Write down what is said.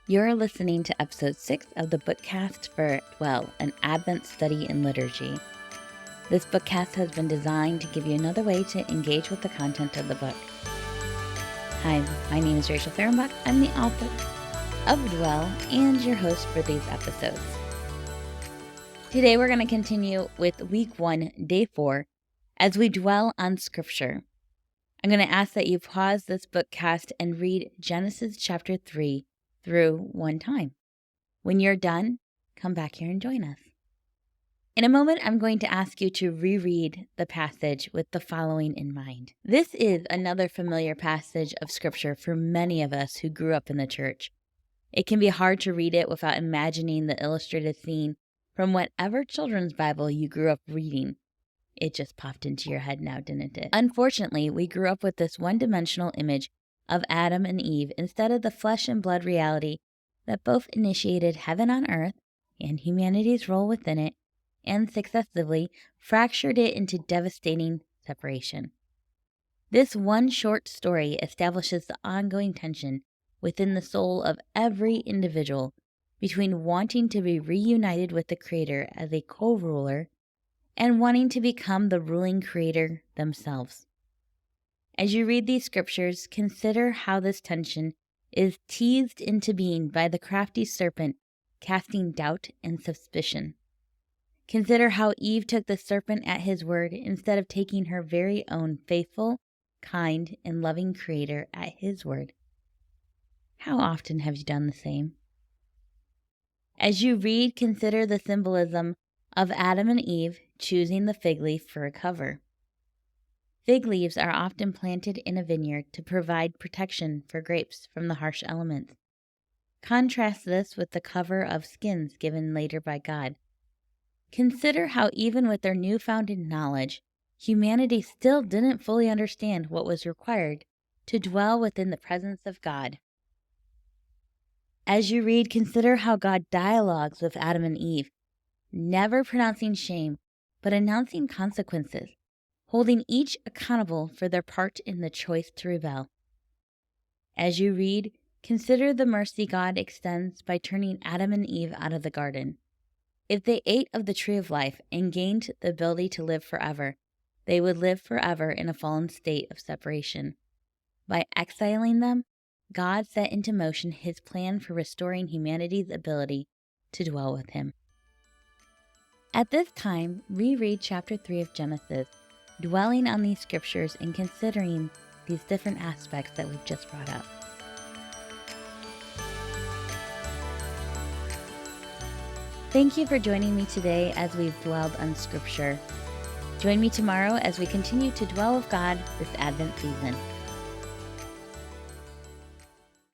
You're listening to episode 6 of the bookcast for Dwell, an Advent study in liturgy. This bookcast has been designed to give you another way to engage with the content of the book. Hi, my name is Rachel Fehrenbach. I'm the author of Dwell and your host for these episodes. Today we're going to continue with week 1, day 4, as we dwell on scripture. I'm going to ask that you pause this bookcast and read Genesis chapter 3 through one time. When you're done, come back here and join us. In a moment, I'm going to ask you to reread the passage with the following in mind. This is another familiar passage of scripture for many of us who grew up in the church. It can be hard to read it without imagining the illustrated scene from whatever children's Bible you grew up reading. It just popped into your head now, didn't it? Unfortunately, we grew up with this one-dimensional image of Adam and Eve instead of the flesh and blood reality that both initiated heaven on earth and humanity's role within it, and successively fractured it into devastating separation. This one short story establishes the ongoing tension within the soul of every individual between wanting to be reunited with the Creator as a co-ruler and wanting to become the ruling creator themselves. As you read these scriptures, consider how this tension is teased into being by the crafty serpent casting doubt and suspicion. Consider how Eve took the serpent at his word instead of taking her very own faithful, kind, and loving Creator at his word. How often have you done the same? As you read, consider the symbolism of Adam and Eve choosing the fig leaf for a cover. Fig leaves are often planted in a vineyard to provide protection for grapes from the harsh elements. Contrast this with the cover of skins given later by God. Consider how even with their newfound knowledge, humanity still didn't fully understand what was required to dwell within the presence of God. As you read, consider how God dialogues with Adam and Eve, never pronouncing shame, but announcing consequences, holding each accountable for their part in the choice to rebel. As you read, consider the mercy God extends by turning Adam and Eve out of the garden. If they ate of the tree of life and gained the ability to live forever, they would live forever in a fallen state of separation. By exiling them, God set into motion his plan for restoring humanity's ability to dwell with him. At this time, reread chapter 3 of Genesis, dwelling on these scriptures and considering these different aspects that we've just brought up. Thank you for joining me today as we've dwelled on scripture. Join me tomorrow as we continue to dwell with God this Advent season.